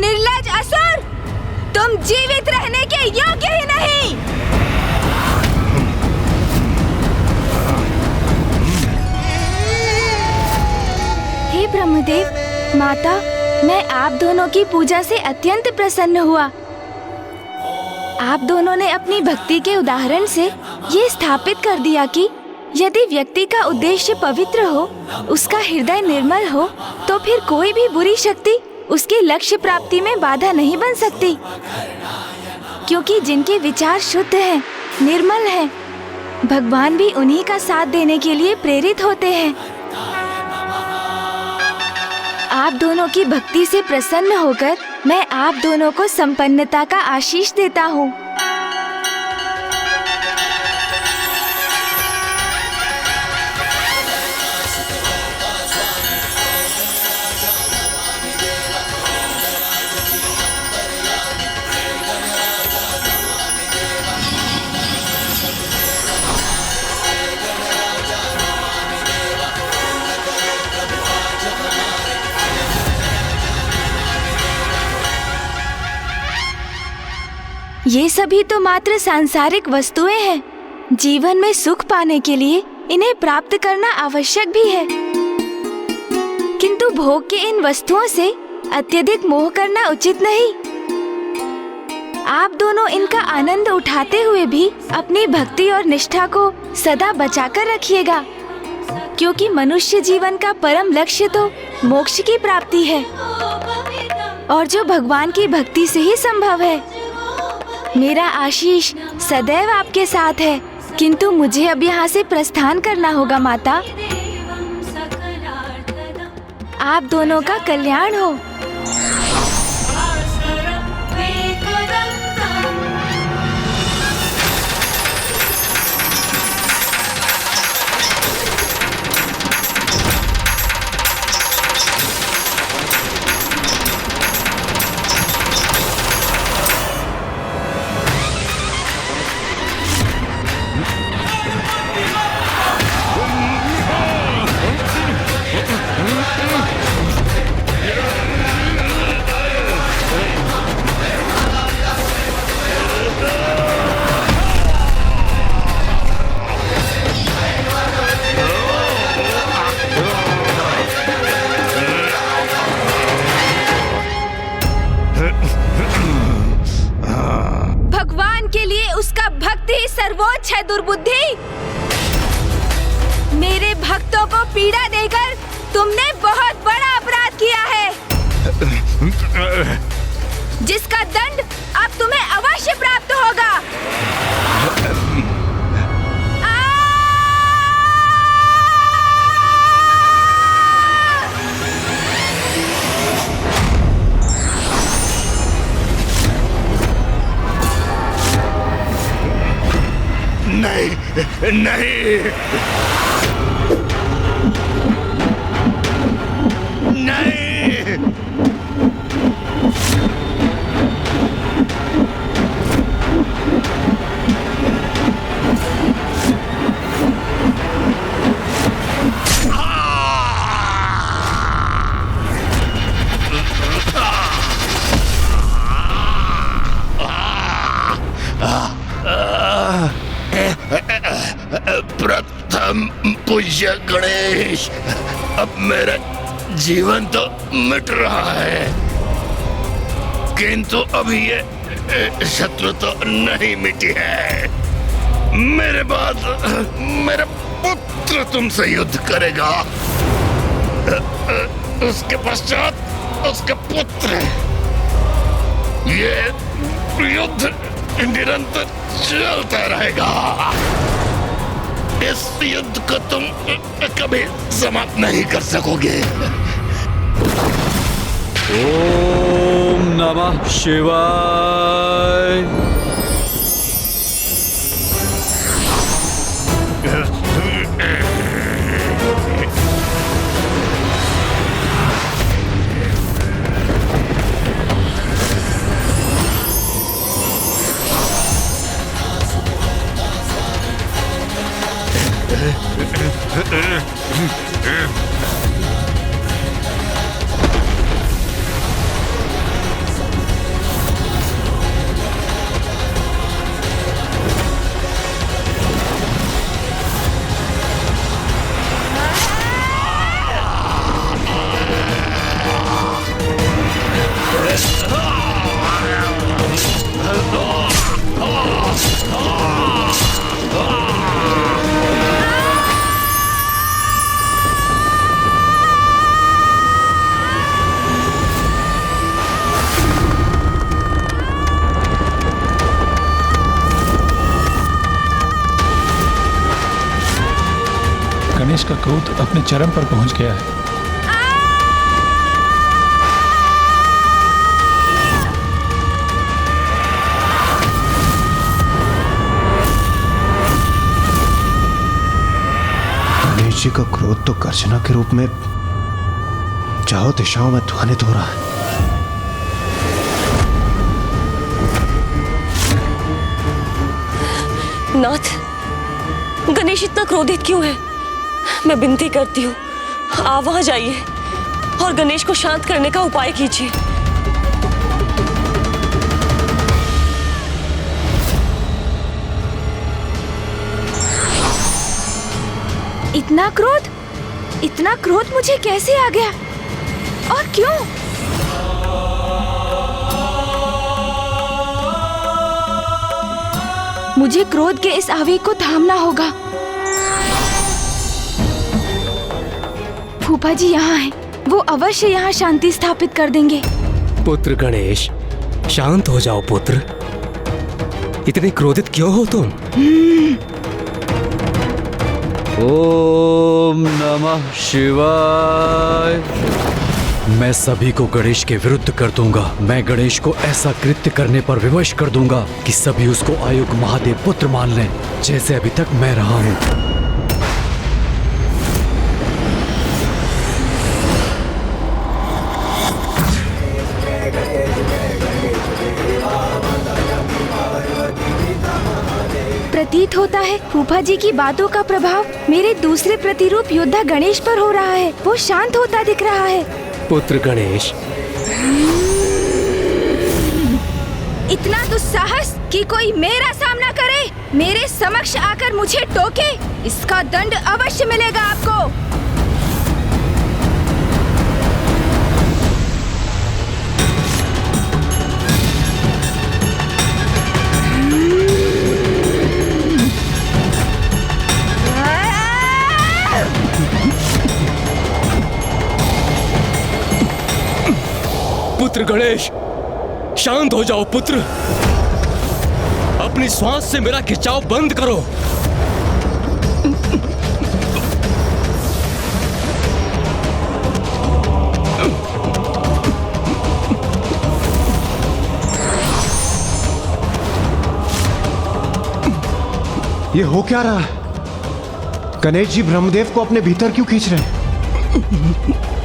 निर्लज असुर, तुम जीवित रहने के योग्य ही नहीं। हे ब्रह्मदेव, माता, मैं आप दोनों की पूजा से अत्यंत प्रसन्न हुआ। आप दोनों ने अपनी भक्ति के उदाहरण से ये स्थापित कर दिया कि यदि व्यक्ति का उद्देश्य पवित्र हो, उसका हृदय निर्मल हो, तो फिर कोई भी बुरी शक्ति उसके लक्ष्य प्राप्ति में बाधा नहीं बन सकती, क्योंकि जिनके विचार शुद्ध हैं, निर्मल हैं, भगवान भी उन्हीं का साथ देने के लिए प्रेरित होते हैं। आप दोनों की भक्ति से प्रसन्न होकर मैं आप दोनों को संपन्नता का आशीष देता हूँ। ये सभी तो मात्र सांसारिक वस्तुएं हैं। जीवन में सुख पाने के लिए इन्हें प्राप्त करना आवश्यक भी है, किंतु भोग के इन वस्तुओं से अत्यधिक मोह करना उचित नहीं। आप दोनों इनका आनंद उठाते हुए भी अपनी भक्ति और निष्ठा को सदा बचाकर रखिएगा, क्योंकि मनुष्य जीवन का परम लक्ष्य तो मोक्ष की प्राप्ति है, और जो भगवान की भक्ति से ही संभव है। मेरा आशीष सदैव आपके साथ है, किंतु मुझे अब यहाँ से प्रस्थान करना होगा माता। आप दोनों का कल्याण हो। भगवान के लिए उसका भक्ति ही सर्वोच्च है। दुर्बुद्धि, मेरे भक्तों को पीड़ा देकर तुमने बहुत बड़ा अपराध किया है, जिसका दंड अब तुम्हें अवश्य प्राप्त होगा। नहीं, नहीं, नहीं। प्रथम पूज्य गणेश, अब मेरा जीवन तो मिट रहा है, किंतु अभी ये शत्रु तो नहीं मिटी है। मेरे बाद मेरा पुत्र तुमसे युद्ध करेगा, उसके पश्चात उसका पुत्र। ये युद्ध निरंतर चलता रहेगा। इस युद्ध को तुम कभी समाप्त नहीं कर सकोगे। ओम नमः शिवाय। का क्रोध अपने चरम पर पहुंच गया है। गणेश जी का क्रोध तो गर्जना के रूप में चारों दिशाओं में ध्वनित हो रहा है। नाथ, गणेश इतना क्रोधित क्यों है? मैं विनती करती हूँ, आप वहां जाइए और गणेश को शांत करने का उपाय कीजिए। इतना क्रोध मुझे कैसे आ गया और क्यों? मुझे क्रोध के इस आवेग को थामना होगा। फूफा जी यहाँ हैं, वो अवश्य यहाँ शांति स्थापित कर देंगे। पुत्र गणेश, शांत हो जाओ पुत्र। इतने क्रोधित क्यों हो तुम? ओम नमः शिवाय। मैं सभी को गणेश के विरुद्ध कर दूंगा। मैं गणेश को ऐसा कृत्य करने पर विवश कर दूंगा कि सभी उसको आयुक्त महादेव पुत्र मान लें, जैसे अभी तक मैं रहा हूं। प्रतीत होता है फूफा जी की बातों का प्रभाव मेरे दूसरे प्रतिरूप योद्धा गणेश पर हो रहा है। वो शांत होता दिख रहा है। पुत्र गणेश, इतना दुस्साहस कि कोई मेरा सामना करे, मेरे समक्ष आकर मुझे टोके, इसका दंड अवश्य मिलेगा आपको। पुत्र गणेश, शांत हो जाओ पुत्र। अपनी श्वास से मेरा खिंचाव बंद करो। ये हो क्या रहा है? गणेश जी ब्रह्मदेव को अपने भीतर क्यों खींच रहे हैं?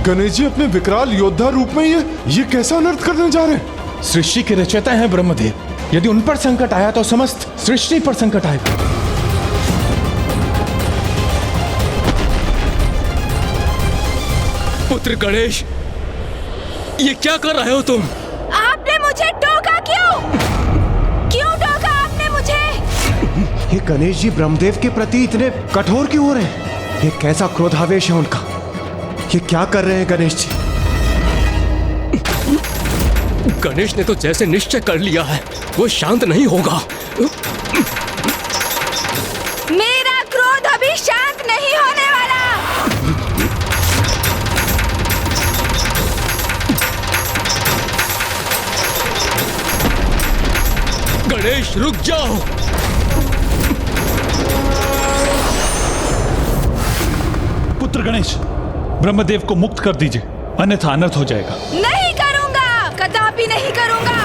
गणेश जी अपने विकराल योद्धा रूप में ये कैसा अनर्थ करने जा रहे हैं? सृष्टि के रचयिता हैं ब्रह्मदेव। यदि उन पर संकट आया तो समस्त सृष्टि पर संकट आएगा। पुत्र गणेश, ये क्या कर रहे हो तुम? आपने मुझे टोका क्यों? क्यों टोका आपने मुझे? ये गणेश जी ब्रह्मदेव के प्रति इतने कठोर क्यों हो रहे हैं? ये कैसा क्रोधावेश है उनका? ये क्या कर रहे हैं गणेश जी? गणेश ने तो जैसे निश्चय कर लिया है, वो शांत नहीं होगा। मेरा क्रोध अभी शांत नहीं होने वाला। गणेश रुक जाओ। पुत्र गणेश, ब्रह्मदेव को मुक्त कर दीजिए, अन्यथा अनर्थ हो जाएगा। नहीं करूंगा, कदापि नहीं करूंगा।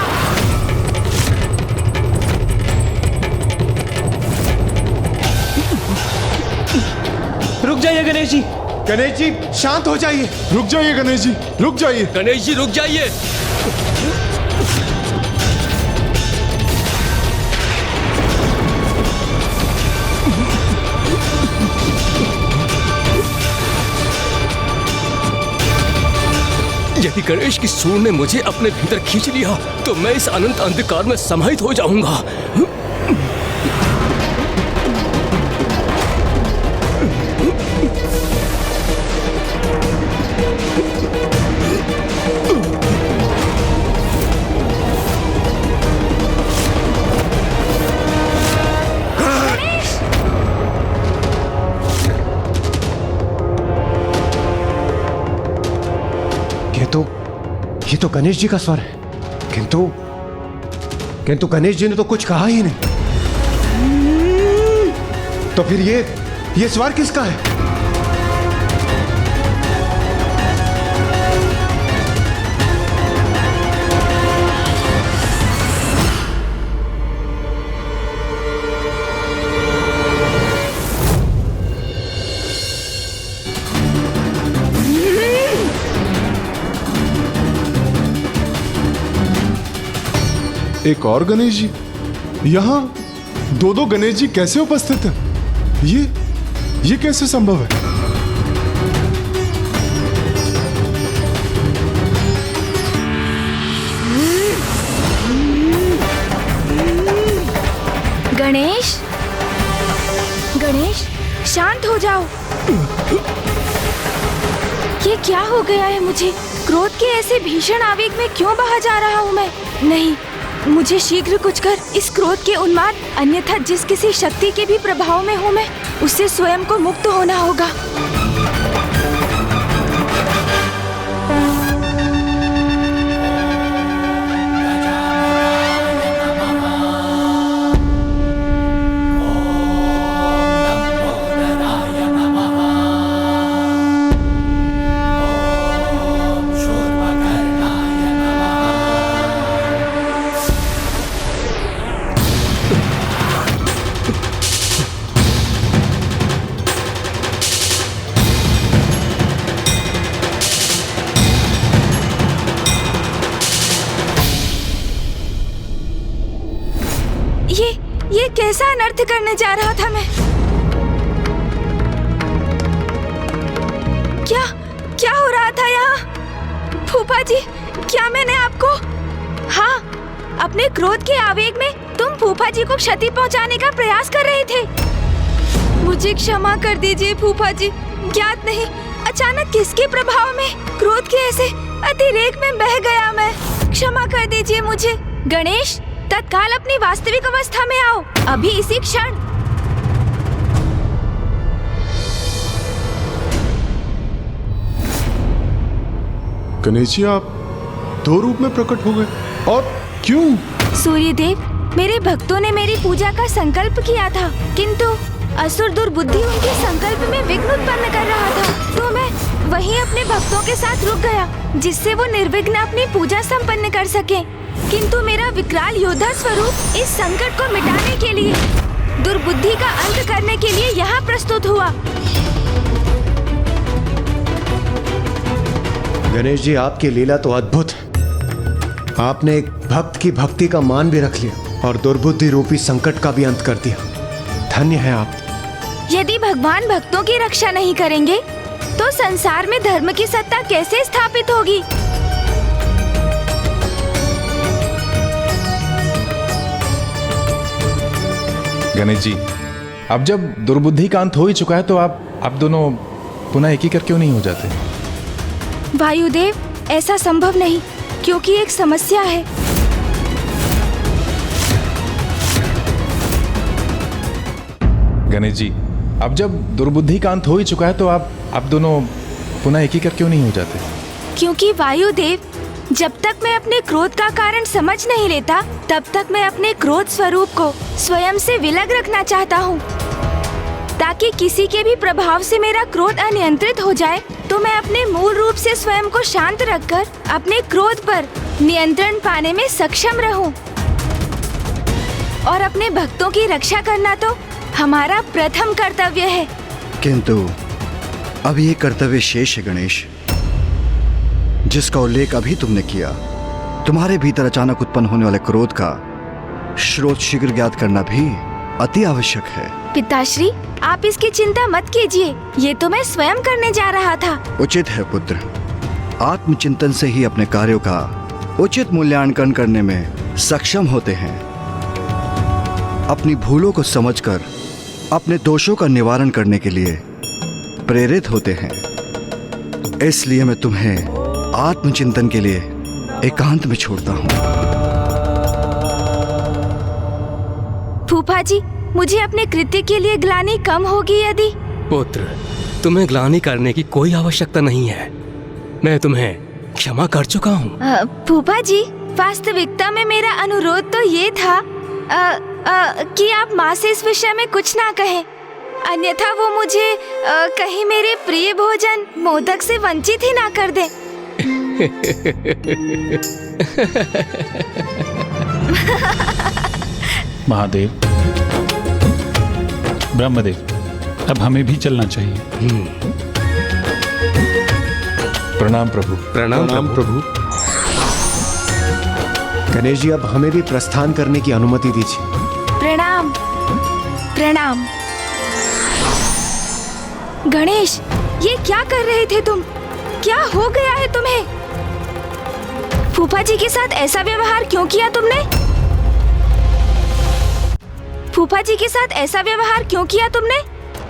रुक जाइए गणेश जी। गणेश जी शांत हो जाइए। रुक जाइए गणेश जी, रुक जाइए। गणेश जी रुक जाइए। यदि गणेश की सूंड ने मुझे अपने भीतर खींच लिया तो मैं इस अनंत अंधकार में समाहित हो जाऊंगा। ये तो गणेश जी का स्वर है, किंतु गणेश जी ने तो कुछ कहा ही नहीं। तो फिर ये स्वर किसका है? एक और गणेश जी? यहाँ दो दो गणेश जी कैसे उपस्थित हैं? ये कैसे संभव है? गणेश, गणेश, शांत हो जाओ। ये क्या हो गया है मुझे? क्रोध के ऐसे भीषण आवेग में क्यों बहा जा रहा हूँ मैं? नहीं, मुझे शीघ्र कुछ कर इस क्रोध के उन्माद, अन्यथा जिस किसी शक्ति के भी प्रभाव में हूँ मैं, उससे स्वयं को मुक्त होना होगा। ये कैसा अनर्थ करने जा रहा था मैं? क्या हो रहा था यहाँ? फूफा जी, क्या मैंने आपको? हाँ, अपने क्रोध के आवेग में तुम फूफा जी को क्षति पहुँचाने का प्रयास कर रहे थे। मुझे क्षमा कर दीजिए फूफा जी, ज्ञात नहीं अचानक किसके प्रभाव में क्रोध के ऐसे अतिरेक में बह गया मैं। क्षमा कर दीजिए मुझे। गणेश, तत्काल अपनी वास्तविक अवस्था में आओ, अभी इसी क्षण। गणेश जी, आप दो रूप में प्रकट हो गए, और क्यों? सूर्यदेव, मेरे भक्तों ने मेरी पूजा का संकल्प किया था, किंतु असुर दुर्बुद्धि उनके संकल्प में विघ्न उत्पन्न कर रहा था, तो मैं वहीं अपने भक्तों के साथ रुक गया, जिससे वो निर्विघ्न अपनी पूजा संपन्न कर सके। किंतु मेरा विकराल योद्धा स्वरूप इस संकट को मिटाने के लिए, दुर्बुद्धि का अंत करने के लिए यहाँ प्रस्तुत हुआ। गणेश जी, आपकी लीला तो अद्भुत है। आपने एक भक्त की भक्ति का मान भी रख लिया और दुर्बुद्धि रूपी संकट का भी अंत कर दिया। धन्य है आप। यदि भगवान भक्तों की रक्षा नहीं करेंगे तो संसार में धर्म की सत्ता कैसे स्थापित होगी? गणेश जी, अब जब दुर्बुद्धि का अंत हो ही चुका है तो आप दोनों पुनः एक ही कर क्यों नहीं हो जाते? वायुदेव, ऐसा संभव नहीं, क्योंकि एक समस्या है। गणेश जी, अब जब दुर्बुद्धि का अंत हो ही चुका है तो आप दोनों पुनः एक ही कर क्यों नहीं हो जाते? क्योंकि वायुदेव, जब तक मैं अपने क्रोध का कारण समझ नहीं लेता, तब तक मैं अपने क्रोध स्वरूप को स्वयं से विलग रखना चाहता हूँ, ताकि किसी के भी प्रभाव से मेरा क्रोध अनियंत्रित हो जाए तो मैं अपने मूल रूप से स्वयं को शांत रखकर अपने क्रोध पर नियंत्रण पाने में सक्षम रहूं। और अपने भक्तों की रक्षा करना तो हमारा प्रथम कर्तव्य है। किंतु अब ये कर्तव्य शेष है गणेश, जिसका उल्लेख अभी तुमने किया। तुम्हारे भीतर अचानक उत्पन्न होने वाले क्रोध का स्रोत शीघ्र ज्ञात करना भी अति आवश्यक है। पिताश्री, आप इसकी चिंता मत कीजिए, ये तो मैं स्वयं करने जा रहा था। उचित है पुत्र, आत्मचिंतन से ही अपने कार्यों का उचित मूल्यांकन करने में सक्षम होते हैं। अपनी भूलों को समझकर अपने दोषों का निवारण करने के लिए प्रेरित होते हैं। इसलिए मैं तुम्हें आत्मचिंतन के लिए एकांत में छोड़ता हूँ। फूफा जी, मुझे अपने कृत्य के लिए ग्लानि कम होगी यदि? पुत्र, तुम्हें ग्लानि करने की कोई आवश्यकता नहीं है, मैं तुम्हें क्षमा कर चुका हूँ। फूफा जी, वास्तविकता में मेरा अनुरोध तो ये था कि आप माँ से इस विषय में कुछ ना कहें, अन्यथा वो मुझे कहीं मेरे प्रिय भोजन मोदक से वंचित ही ना कर दे। महादेव, ब्रह्मदेव, अब हमें भी चलना चाहिए। प्रणाम प्रभु। प्रणाम प्रभु। गणेश जी, अब हमें भी प्रस्थान करने की अनुमति दीजिए। प्रणाम प्रणाम। गणेश, ये क्या कर रहे थे तुम? क्या हो गया है तुम्हें? फूफा जी के साथ ऐसा व्यवहार क्यों किया तुमने? फूफा जी के साथ ऐसा व्यवहार क्यों किया तुमने?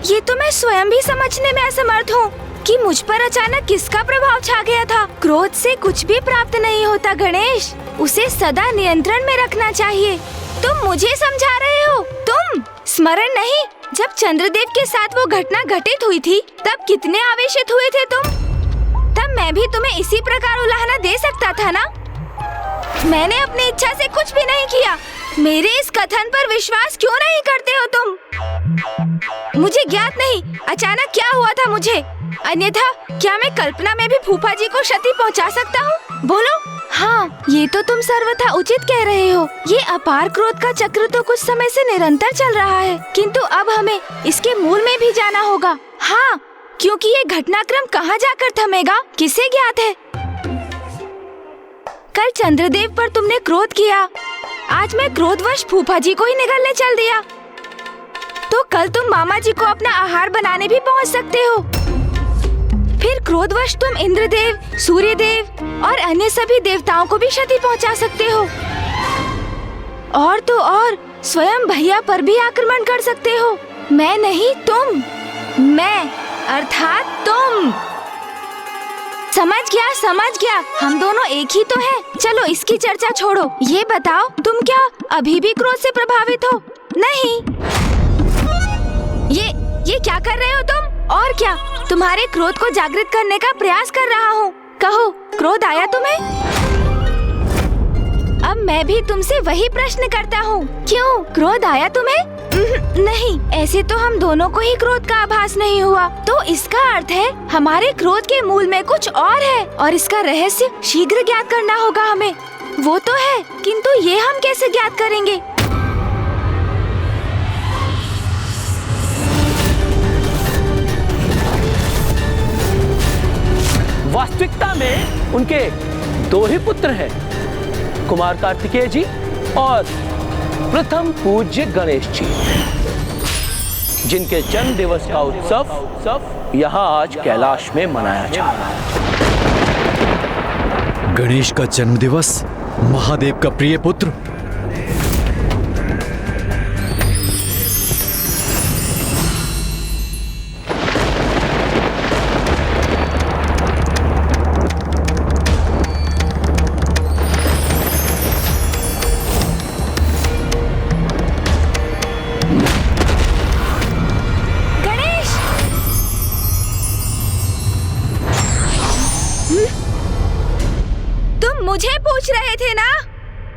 ये तो मैं स्वयं भी समझने में असमर्थ हूँ कि मुझ पर अचानक किसका प्रभाव छा गया था। क्रोध से कुछ भी प्राप्त नहीं होता गणेश, उसे सदा नियंत्रण में रखना चाहिए। तुम मुझे समझा रहे हो? तुम स्मरण नहीं, जब चंद्रदेव के साथ वो घटना घटित हुई थी तब कितने आवेशित हुए थे तुम? तब मैं भी तुम्हें इसी प्रकार उलाहना दे सकता था ना? मैंने अपनी इच्छा से कुछ भी नहीं किया। मेरे इस कथन पर विश्वास क्यों नहीं करते हो तुम? मुझे ज्ञात नहीं अचानक क्या हुआ था मुझे। अन्यथा क्या मैं कल्पना में भी फूफा जी को क्षति पहुंचा सकता हूँ? बोलो। हाँ, ये तो तुम सर्वथा उचित कह रहे हो। ये अपार क्रोध का चक्र तो कुछ समय से निरंतर चल रहा है, किंतु अब हमें इसके मूल में भी जाना होगा। हाँ, क्योंकि ये घटनाक्रम कहाँ जाकर थमेगा किसे ज्ञात है। कल चंद्रदेव पर तुमने क्रोध किया, आज मैं क्रोधवश फूफा जी को ही निगलने चल दिया, तो कल तुम मामा जी को अपना आहार बनाने भी पहुंच सकते हो। फिर क्रोधवश तुम इंद्रदेव, सूर्यदेव और अन्य सभी देवताओं को भी क्षति पहुंचा सकते हो। और तो और स्वयं भैया पर भी आक्रमण कर सकते हो। मैं नहीं, तुम। मैं अर्थात तुम। समझ गया, हम दोनों एक ही तो हैं। चलो इसकी चर्चा छोड़ो। ये बताओ, तुम क्या अभी भी क्रोध से प्रभावित हो? नहीं। ये क्या कर रहे हो तुम? और क्या, तुम्हारे क्रोध को जागृत करने का प्रयास कर रहा हूँ। कहो, क्रोध आया तुम्हें? अब मैं भी तुमसे वही प्रश्न करता हूँ, क्यों क्रोध आया तुम्हें? नहीं, ऐसे तो हम दोनों को ही क्रोध का आभास नहीं हुआ। तो इसका अर्थ है हमारे क्रोध के मूल में कुछ और है, और इसका रहस्य शीघ्र ज्ञात करना होगा हमें। वो तो है, किंतु ये हम कैसे ज्ञात करेंगे? वास्तविकता में उनके दो ही पुत्र हैं, कुमार कार्तिकेय जी और प्रथम पूज्य गणेश जी, जिनके जन्म दिवस का उत्सव यहाँ आज कैलाश में मनाया जा रहा है। गणेश का जन्म दिवस, महादेव का प्रिय पुत्र। मुझे पूछ रहे थे ना,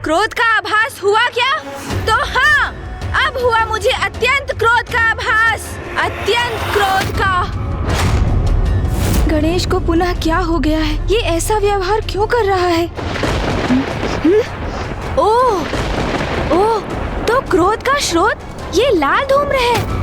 क्रोध का आभास हुआ क्या? तो हाँ, अब हुआ मुझे अत्यंत क्रोध का आभास, अत्यंत क्रोध का। गणेश को पुनः क्या हो गया है? ये ऐसा व्यवहार क्यों कर रहा है? ओह, तो क्रोध का स्रोत ये लाल धूम्र है।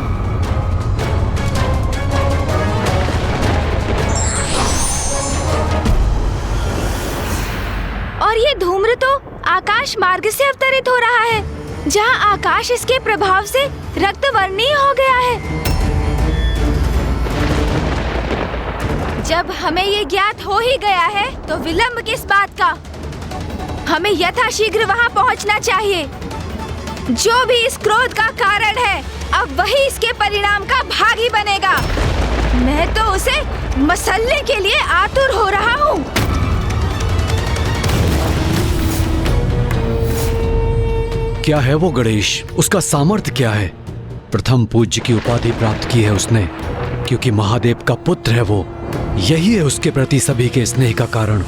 और ये धूम्र तो आकाश मार्ग से अवतरित हो रहा है, जहाँ आकाश इसके प्रभाव से रक्तवर्णीय हो गया है। जब हमें ये ज्ञात हो ही गया है, तो विलंब किस बात का? हमें यथाशीघ्र वहाँ पहुँचना चाहिए। जो भी इस क्रोध का कारण है, अब वही इसके परिणाम का भागी बनेगा। मैं तो उसे मसलने के लिए आतुर हो रहा हूँ। क्या है वो गणेश? उसका सामर्थ्य क्या है? प्रथम पूज्य की उपाधि प्राप्त की है उसने, क्योंकि महादेव का पुत्र है वो। यही है उसके प्रति सभी के स्नेह का कारण।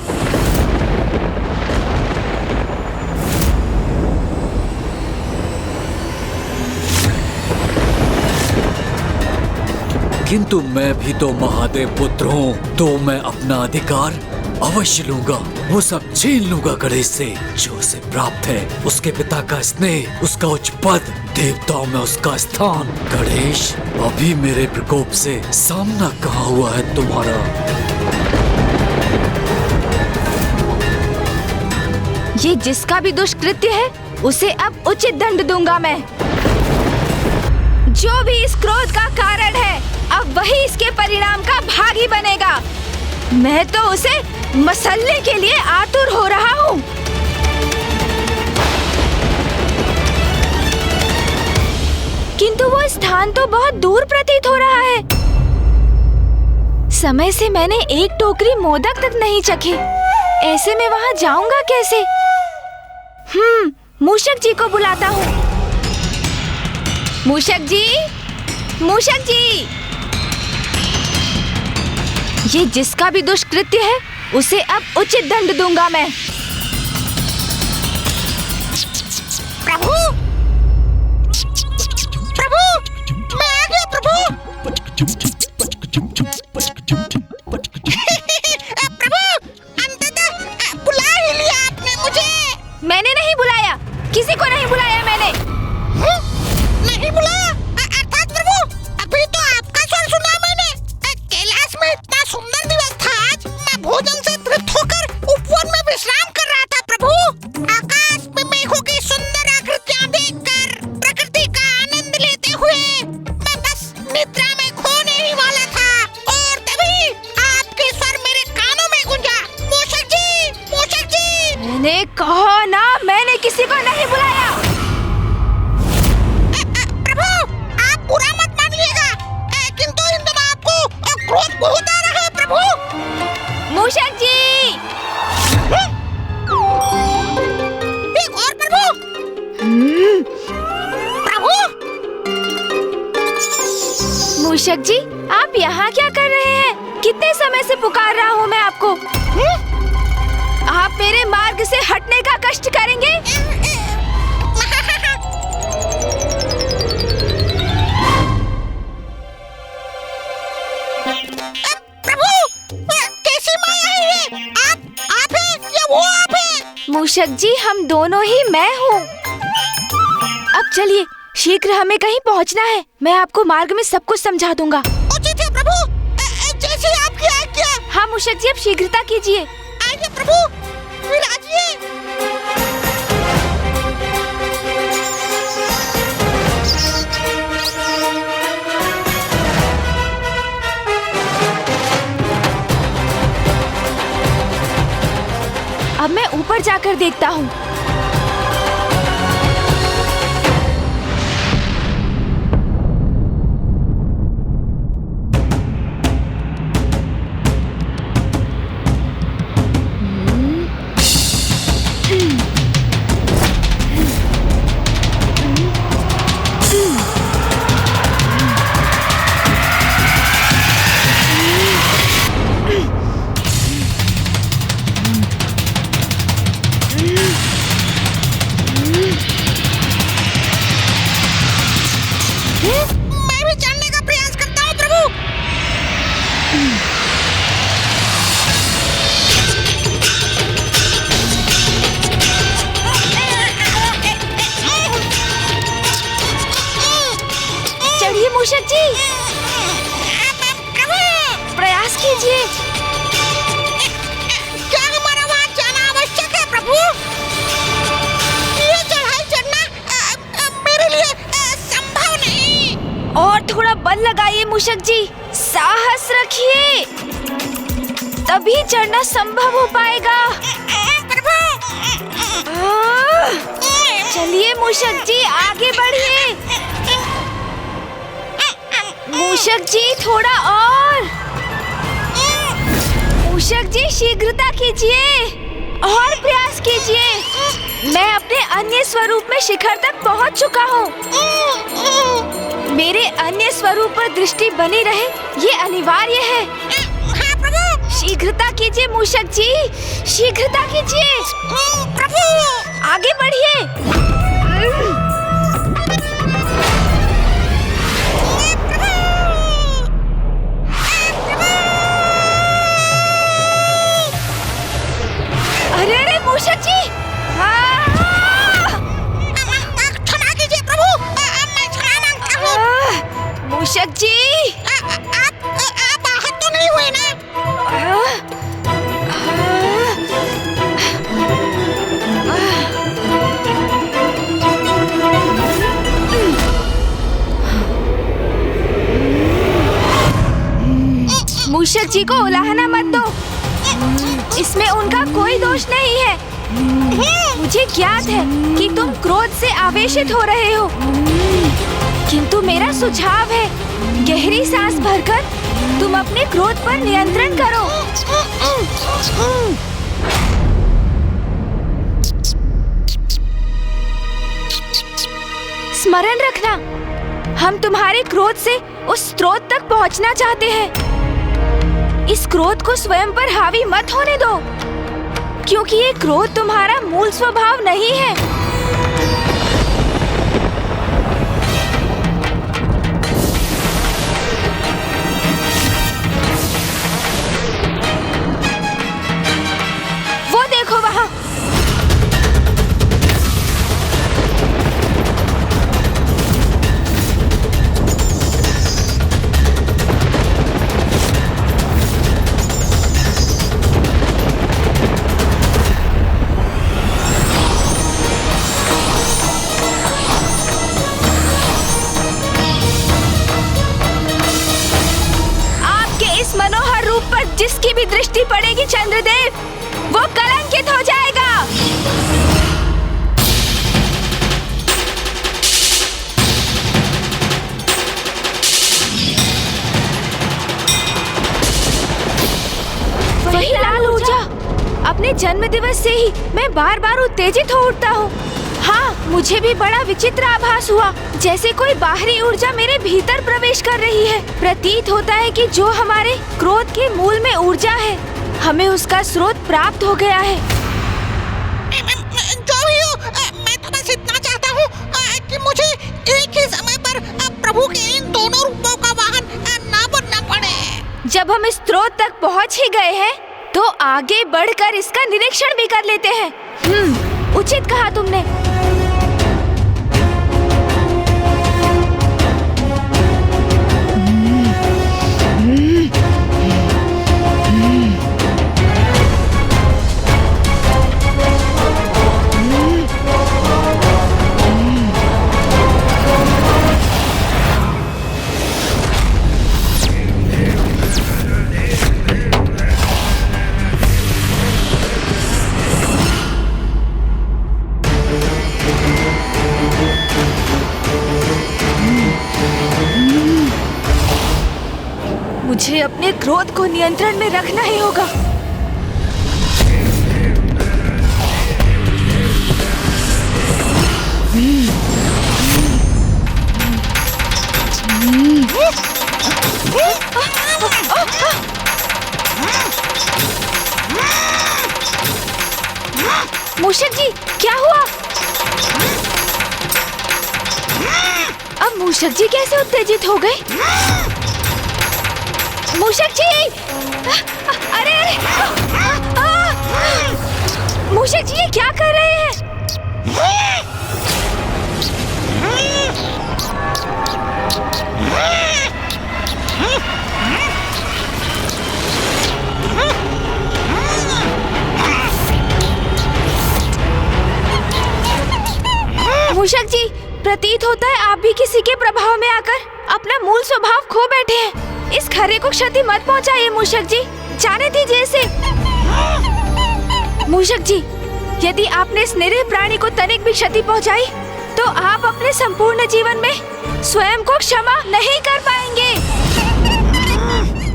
किंतु मैं भी तो महादेव पुत्र हूँ, तो मैं अपना अधिकार अवश्य लूंगा। वो सब छीन लूंगा गणेश से, जो उसे प्राप्त है। उसके पिता का स्नेह, उसका उच्च पद, देवताओं में उसका स्थान। गणेश, अभी मेरे प्रकोप से सामना कहाँ हुआ है तुम्हारा? ये जिसका भी दुष्कृत्य है उसे अब उचित दंड दूंगा मैं। जो भी इस क्रोध का कारण है अब वही इसके परिणाम का भागी बनेगा। मैं तो उसे मसलने के लिए आतुर हो रहा हूँ। किंतु वो स्थान तो बहुत दूर प्रतीत हो रहा है। समय से मैंने एक टोकरी मोदक तक नहीं चखे। ऐसे में वहाँ जाऊंगा कैसे? मूषक जी को बुलाता हूँ। मूषक जी, मूषक जी, ये जिसका भी दुष्कृत्य है उसे अब उचित दंड दूंगा मैं। प्रभु, प्रभु, मैं आ गया प्रभु। प्रभु, अंततः बुला ही लिया आपने मुझे। मैंने नहीं बुलाया, किसी को नहीं बुलाया मैंने। नहीं बुलाया? अर्थात प्रभु, अभी तो आपका स्वर सुना मैंने। कैलाश में इतना सुंदर दिवस था आज। मैं भोजन से तृप्त होकर उपवन में विश्राम कर रहा था प्रभु। आकाश में मेघों की सुंदर आकृतियां देखकर प्रकृति का आनंद लेते हुए मैं बस निद्रा में खोने ही वाला था और तभी आपके स्वर मेरे कानों में गूंजा। मूषक जी, मूषक जी। मैंने कहा ना, मैंने किसी को नहीं बुलाया। बुरा मत मानिएगा, किंतु इन दिनों आपको क्रोध बहुत आ रहा है प्रभु। मूषक जी, एक और प्रभु। प्रभु, मूषक जी, आप यहाँ क्या कर रहे हैं? कितने समय से पुकार रहा हूँ मैं आपको। आप मेरे मार्ग से हटने का कष्ट करेंगे? मूषक जी, हम दोनों ही मैं हूँ। अब चलिए, शीघ्र हमें कहीं पहुँचना है। मैं आपको मार्ग में सब कुछ समझा दूंगा। उचित है प्रभु, जैसे आपकी आज्ञा। हाँ मूषक जी, अब शीघ्रता कीजिए। आइए प्रभु, विराजिए। अब मैं ऊपर जाकर देखता हूँ। मूषक जी, प्रयास कीजिए। क्या हमारा वहाँ जाना आवश्यक है प्रभु? ये चढ़ाई चढ़ना मेरे लिए संभव नहीं। और थोड़ा बल लगाइए मूषक जी, साहस रखिए, तभी चढ़ना संभव हो पाएगा। चलिए मूषक जी, आगे बढ़िए। मूषक जी, थोड़ा और। मूषक जी, शीघ्रता कीजिए और प्रयास कीजिए। मैं अपने अन्य स्वरूप में शिखर तक पहुंच चुका हूँ। मेरे अन्य स्वरूप पर दृष्टि बनी रहे, ये अनिवार्य है। हाँ प्रभु। शीघ्रता कीजिए मूषक जी, शीघ्रता कीजिए। प्रभु, आगे बढ़िए। अरे मूषक जी, क्षमा कीजिए प्रभु, मैं क्षमा मांगता हूँ। मूषक जी, आप आहत तो नहीं हुए ना? मूषक जी को उलाहना मत दो। इसमें उनका कोई दोष नहीं है। मुझे ज्ञात है कि तुम क्रोध से आवेशित हो रहे हो, किंतु मेरा सुझाव है, गहरी सांस भरकर तुम अपने क्रोध पर नियंत्रण करो। स्मरण रखना, हम तुम्हारे क्रोध से उस स्रोत तक पहुंचना चाहते हैं। इस क्रोध को स्वयं पर हावी मत होने दो, क्योंकि ये क्रोध तुम्हारा मूल स्वभाव नहीं है। वो देखो वहाँ। मनोहर रूप पर जिसकी भी दृष्टि पड़ेगी चंद्रदेव, वो कलंकित हो जाएगा। वही लाल ऊर्जा। अपने जन्म दिवस से ही मैं बार बार उत्तेजित हो उठता हूँ। हाँ, मुझे भी बड़ा विचित्र आभास हुआ, जैसे कोई बाहरी ऊर्जा मेरे भीतर प्रवेश कर रही है। प्रतीत होता है कि जो हमारे क्रोध के मूल में ऊर्जा है, हमें उसका स्रोत प्राप्त हो गया है। जो भी हो, मैं तो बस इतना चाहता हूँ कि मुझे एक ही समय पर प्रभु के इन दोनों रूपों का वाहन ना बनना पड़े। जब हम इस स्रोत तक पहुँच ही गए हैं, तो आगे बढ़कर इसका निरीक्षण भी कर लेते हैं। उचित कहा तुमने। मुझे अपने क्रोध को नियंत्रण में रखना ही होगा। मूषक जी, क्या हुआ? अब मूषक जी कैसे उत्तेजित हो गए? मूषक जी! अरे! मूषक जी, ये क्या कर रहे हैं? मूषक जी, प्रतीत होता है आप भी किसी के प्रभाव में आकर अपना मूल स्वभाव खो बैठे हैं। इस खरे को क्षति मत पहुंचाइए मूषक जी, जाने दीजिए इसे। मूषक जी, यदि आपने इस निरीह प्राणी को तनिक भी क्षति पहुंचाई, तो आप अपने संपूर्ण जीवन में स्वयं को क्षमा नहीं कर पाएंगे।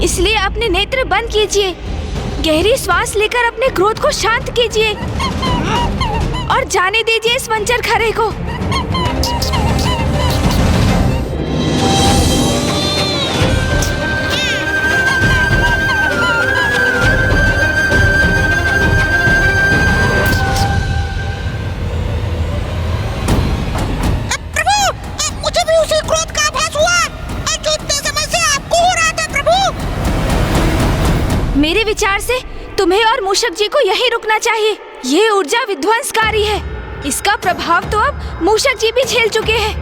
इसलिए अपने नेत्र बंद कीजिए, गहरी श्वास लेकर अपने क्रोध को शांत कीजिए और जाने दीजिए इस वंचर खरे को। मेरे विचार से तुम्हें और मूषक जी को यहीं रुकना चाहिए। ये ऊर्जा विध्वंसकारी है, इसका प्रभाव तो अब मूषक जी भी झेल चुके हैं।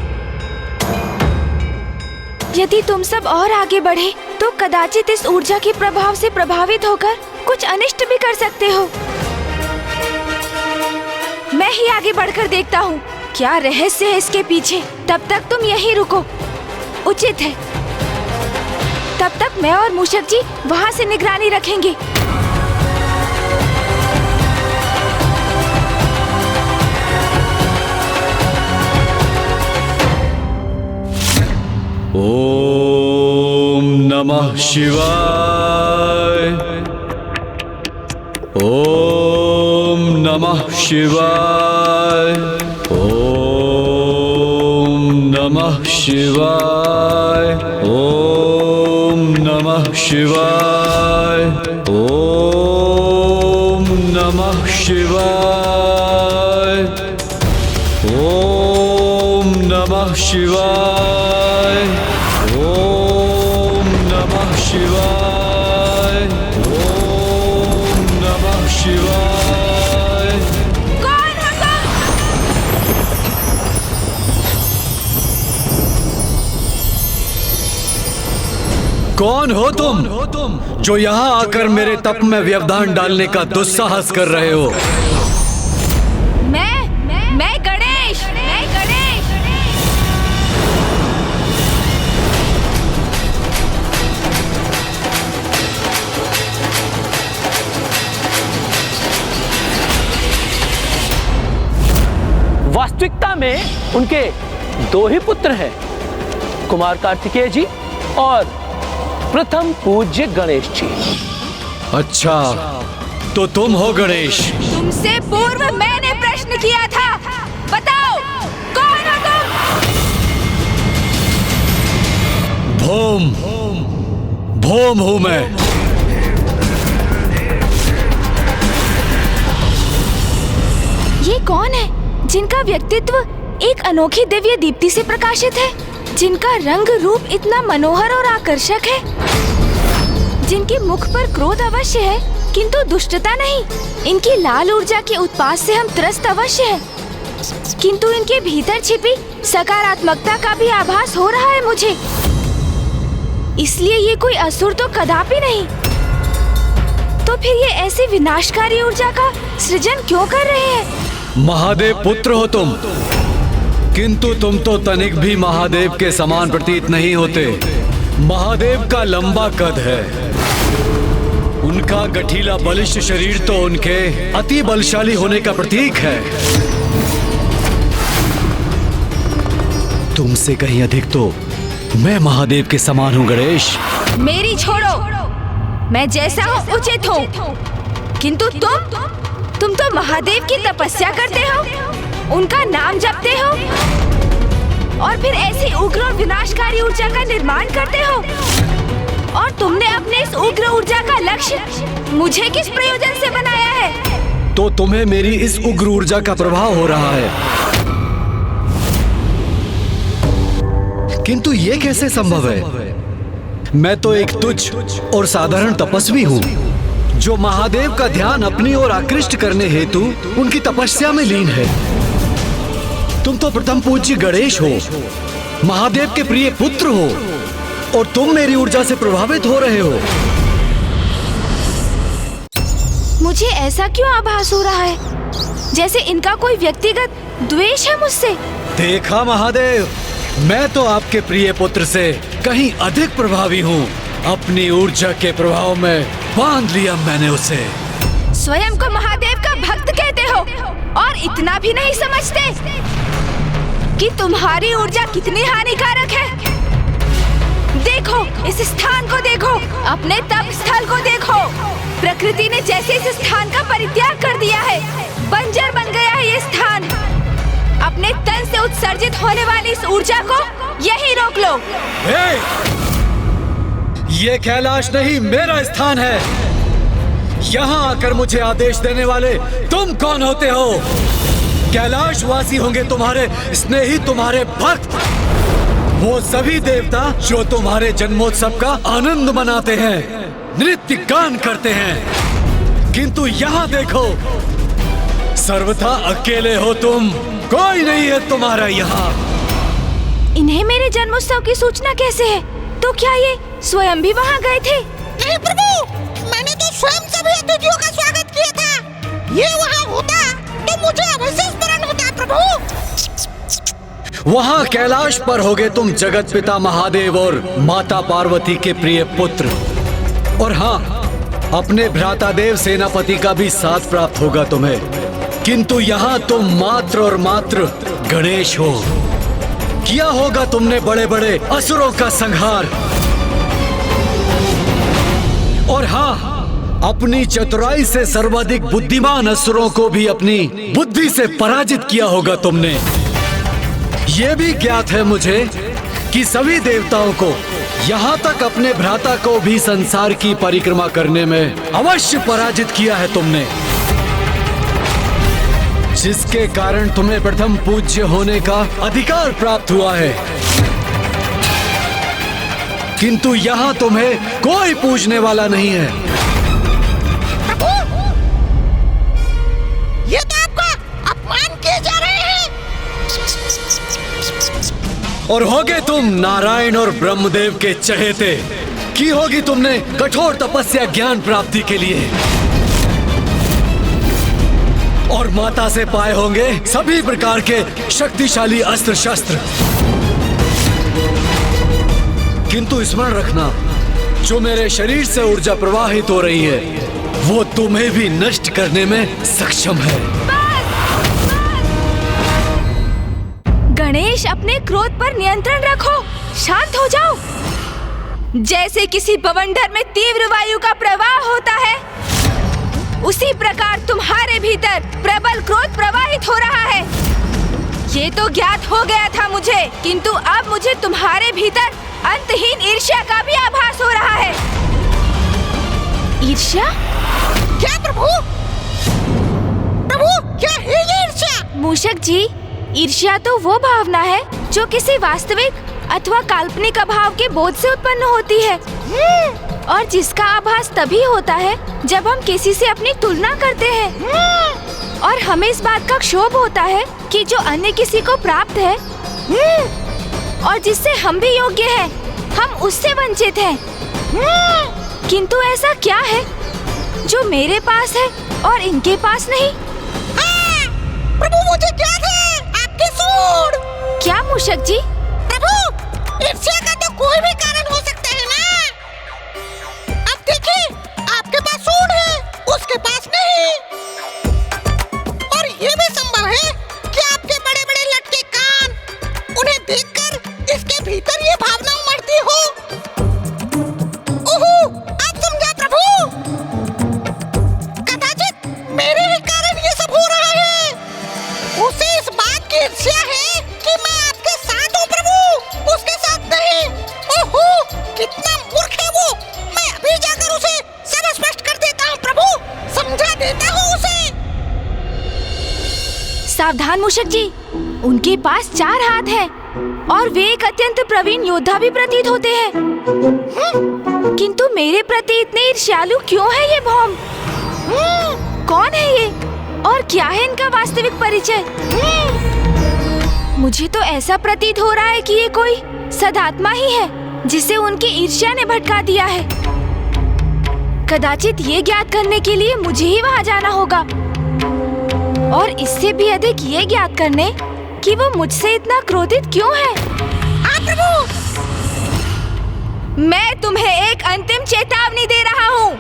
यदि तुम सब और आगे बढ़े तो कदाचित इस ऊर्जा के प्रभाव से प्रभावित होकर कुछ अनिष्ट भी कर सकते हो। मैं ही आगे बढ़कर देखता हूँ क्या रहस्य है इसके पीछे। तब तक तुम यहीं रुको, उचित है। तब तक मैं और मूषक जी वहाँ से निगरानी रखेंगे। ओम नमः शिवाय। ओम नमः शिवाय। ओम नमः शिवाय। ओम नमः शिवाय। ओम नमः शिवाय। ओम नमः शिवाय। ओम नमः शिवाय। ओम नमः शिवाय। कौन हो तुम जो यहाँ आकर मेरे तप में व्यवधान डालने का दुस्साहस कर रहे हो? मैं गणेश। वास्तविकता में उनके दो ही पुत्र हैं, कुमार कार्तिकेय जी और प्रथम पूज्य गणेश जी। अच्छा, तो तुम हो गणेश? तुमसे पूर्व मैंने प्रश्न किया था, बताओ कौन हो तुम? भोम हूं मैं। ये कौन है जिनका व्यक्तित्व एक अनोखी दिव्य दीप्ति से प्रकाशित है, जिनका रंग रूप इतना मनोहर और आकर्षक है, जिनके मुख पर क्रोध अवश्य है किंतु दुष्टता नहीं, इनकी लाल ऊर्जा के उत्पात से हम त्रस्त अवश्य हैं, किंतु इनके भीतर छिपी सकारात्मकता का भी आभास हो रहा है मुझे। इसलिए ये कोई असुर तो कदापि नहीं। तो फिर ये ऐसी विनाशकारी ऊर्जा का सृजन क्यों कर रहे हैं? महादेव पुत्र हो तुम, किंतु तुम तो तनिक भी महादेव के समान प्रतीत नहीं होते। महादेव का लंबा कद है, उनका गठीला बलिष्ठ शरीर तो उनके अति बलशाली होने का प्रतीक है। तुमसे कहीं अधिक तो मैं महादेव के समान हूँ गणेश। मेरी छोड़ो, मैं जैसा हूँ उचित हूँ, किंतु तुम तो महादेव की तपस्या करते हो, उनका नाम जपते हो और फिर ऐसी उग्र और विनाशकारी ऊर्जा का निर्माण करते हो। और तुमने अपने इस उग्र ऊर्जा का लक्ष्य मुझे किस प्रयोजन से बनाया है? तो तुम्हें मेरी इस उग्र ऊर्जा का प्रभाव हो रहा है, किंतु ये कैसे संभव है? मैं तो एक तुच्छ और साधारण तपस्वी हूँ जो महादेव का ध्यान अपनी ओर आकृष्ट करने हेतु उनकी तपस्या में लीन है। तुम तो प्रथम पूज्य गणेश हो, महादेव के प्रिय पुत्र हो, और तुम मेरी ऊर्जा से प्रभावित हो रहे हो। मुझे ऐसा क्यों आभास हो रहा है जैसे इनका कोई व्यक्तिगत द्वेष है मुझसे? देखा महादेव, मैं तो आपके प्रिय पुत्र से कहीं अधिक प्रभावी हूँ। अपनी ऊर्जा के प्रभाव में बांध लिया मैंने उसे। स्वयं को महादेव का भक्त कहते हो और इतना भी नहीं समझते कि तुम्हारी ऊर्जा कितनी हानिकारक है। देखो इस स्थान को, देखो अपने तप स्थल को देखो। प्रकृति ने जैसे इस स्थान का परित्याग कर दिया है, बंजर बन गया है ये स्थान। अपने तन से उत्सर्जित होने वाली इस ऊर्जा को यही रोक लो। ये कैलाश नहीं मेरा स्थान है। यहाँ आकर मुझे आदेश देने वाले तुम कौन होते हो? कैलाशवासी होंगे तुम्हारे स्नेही, तुम्हारे भक्त, वो सभी देवता जो तुम्हारे जन्मोत्सव का आनंद मनाते हैं, नृत्य गान करते हैं। किंतु यहाँ देखो, सर्वथा अकेले हो तुम, कोई नहीं है तुम्हारा यहाँ। इन्हें मेरे जन्मोत्सव की सूचना कैसे है? तो क्या ये स्वयं भी वहाँ गए थे? नहीं प्रभु, मैंने तो स्वयं सभी अतिथियों का स्वागत किया था। ये वहाँ होता तो मुझे अवश्य स्मरण होता प्रभु। वहां कैलाश पर होगे तुम जगत पिता महादेव और माता पार्वती के प्रिय पुत्र। और हाँ, अपने भ्राता देव सेनापति का भी साथ प्राप्त होगा तुम्हें। किंतु यहाँ तुम मात्र और मात्र गणेश हो। किया होगा तुमने बड़े बड़े असुरों का संहार। और हाँ, अपनी चतुराई से सर्वाधिक बुद्धिमान असुरों को भी अपनी बुद्धि से पराजित किया होगा तुमने। ये भी ज्ञात है मुझे कि सभी देवताओं को, यहाँ तक अपने भ्राता को भी संसार की परिक्रमा करने में अवश्य पराजित किया है तुमने, जिसके कारण तुम्हें प्रथम पूज्य होने का अधिकार प्राप्त हुआ है। किंतु यहाँ तुम्हें कोई पूजने वाला नहीं है। ये तो आपका अपमान किए जा रहे हैं। और होगे तुम नारायण और ब्रह्मदेव के चहेते। की होगी तुमने कठोर तपस्या ज्ञान प्राप्ति के लिए, और माता से पाए होंगे सभी प्रकार के शक्तिशाली अस्त्र शस्त्र। किंतु स्मरण रखना, जो मेरे शरीर से ऊर्जा प्रवाहित हो रही है वो तुम्हें भी नष्ट करने में सक्षम है। गणेश, अपने क्रोध पर नियंत्रण रखो। शांत हो जाओ। जैसे किसी बवंडर में तीव्र वायु का प्रवाह होता है, उसी प्रकार तुम्हारे भीतर प्रबल क्रोध प्रवाहित हो रहा है। ये तो ज्ञात हो गया था मुझे, किंतु अब मुझे तुम्हारे भीतर अंतहीन ईर्ष्या का भी आभास हो रहा है। ईर्ष्या? क्या प्रभु? प्रभु, क्या है ये ईर्ष्या? मूषक जी, ईर्ष्या तो वो भावना है जो किसी वास्तविक अथवा काल्पनिक अभाव के बोध से उत्पन्न होती है, और जिसका आभास तभी होता है जब हम किसी से अपनी तुलना करते हैं, और हमें इस बात का क्षोभ होता है कि जो अन्य किसी को प्राप्त है और जिससे हम भी योग्य हैं, हम उससे वंचित हैं। किंतु ऐसा क्या है जो मेरे पास है और इनके पास नहीं? प्रभु, मुझे ज्ञात है आपके सूड। क्या मूषक जी? प्रभु, ईर्ष्या का तो कोई भी कारण हो सकता है ना। अब देखिए, आपके पास सूड है, उसके पास नहीं। और ये भी संभव है कि आपके बड़े बड़े लटके कान, उन्हें देखकर इसके भीतर ये भावना उमड़ती हो। ओहो, अब समझा प्रभु। कदाचित मेरे ही कारण ये सब हो रहा है। उसे इस बात की ईर्ष्या है कि मैं आपके साथ हूँ प्रभु, उसके साथ नहीं। ओहो, कितना मूर्ख है वो। मैं अभी जाकर उसे सब स्पष्ट कर देता हूँ प्रभु, समझा देता हूँ उसे। सावधान मूषक जी, उनके पास 4 हाथ हैं और वे एक अत्यंत प्रवीण योद्धा भी प्रतीत होते हैं। किंतु मेरे प्रति इतने ईर्ष्यालु क्यों है ये भौम? कौन है ये और क्या है इनका वास्तविक परिचय? मुझे तो ऐसा प्रतीत हो रहा है कि ये कोई सदात्मा ही है जिसे उनकी ईर्ष्या ने भटका दिया है। कदाचित ये ज्ञात करने के लिए मुझे ही वहाँ जाना होगा, और इससे भी अधिक ये ज्ञात करने कि वो मुझसे इतना क्रोधित क्यों है। प्रभु, मैं तुम्हें एक अंतिम चेतावनी दे रहा हूँ।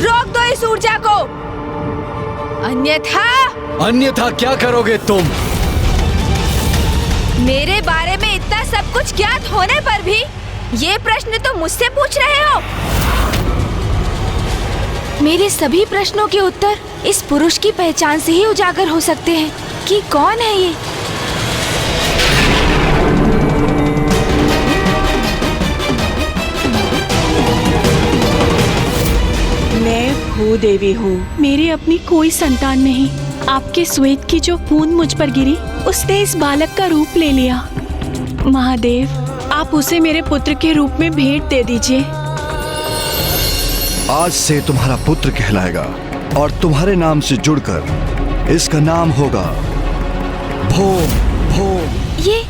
रोक दो इस ऊर्जा को, अन्यथा क्या करोगे तुम? मेरे बारे में इतना सब कुछ ज्ञात होने पर भी ये प्रश्न तो मुझसे पूछ रहे हो। मेरे सभी प्रश्नों के उत्तर इस पुरुष की पहचान से ही उजागर हो सकते हैं कि कौन है ये। मैं भूदेवी हूँ। मेरी अपनी कोई संतान नहीं। आपके श्वेत की जो बूंद मुझ पर गिरी, उसने इस बालक का रूप ले लिया। महादेव, आप उसे मेरे पुत्र के रूप में भेंट दे दीजिए। आज से तुम्हारा पुत्र कहलाएगा और तुम्हारे नाम से जुड़कर इसका नाम होगा भोम भोम। ये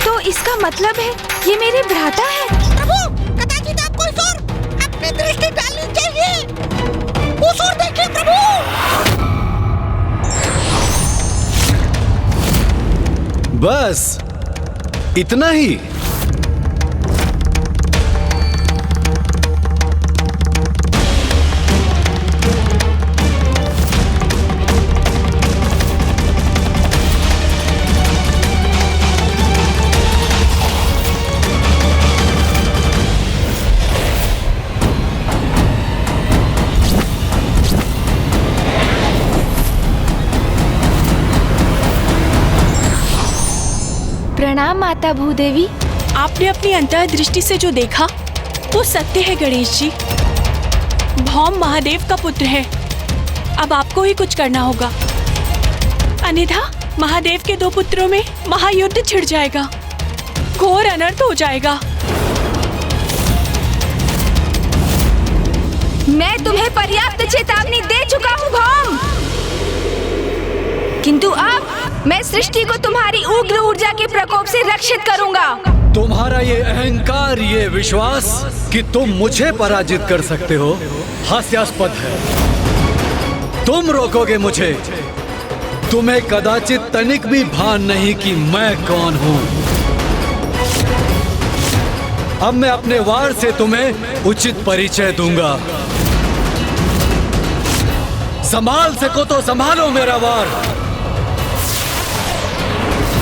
तो इसका मतलब है ये मेरे भ्राता है। प्रभु, कदाचित आपको इस ओर अपनी दृष्टि डालनी चाहिए। उस ओर देखिए प्रभु। बस इतना ही? प्रणाम माता भूदेवी। आपने अपनी अंतर्दृष्टि से जो देखा वो सत्य है गणेश जी। भौम महादेव का पुत्र है। अब आपको ही कुछ करना होगा, अन्यथा महादेव के 2 पुत्रों में महायुद्ध छिड़ जाएगा, घोर अनर्थ हो जाएगा। मैं तुम्हें पर्याप्त चेतावनी दे चुका हूँ भौम, किंतु अब मैं सृष्टि को तुम्हारी उग्र ऊर्जा के प्रकोप से रक्षित करूंगा। तुम्हारा ये अहंकार, ये विश्वास कि तुम मुझे पराजित कर सकते हो, हास्यास्पद है। तुम रोकोगे मुझे? तुम्हें कदाचित तनिक भी भान नहीं कि मैं कौन हूं। अब मैं अपने वार से तुम्हें उचित परिचय दूंगा। संभाल सको तो संभालो मेरा वार।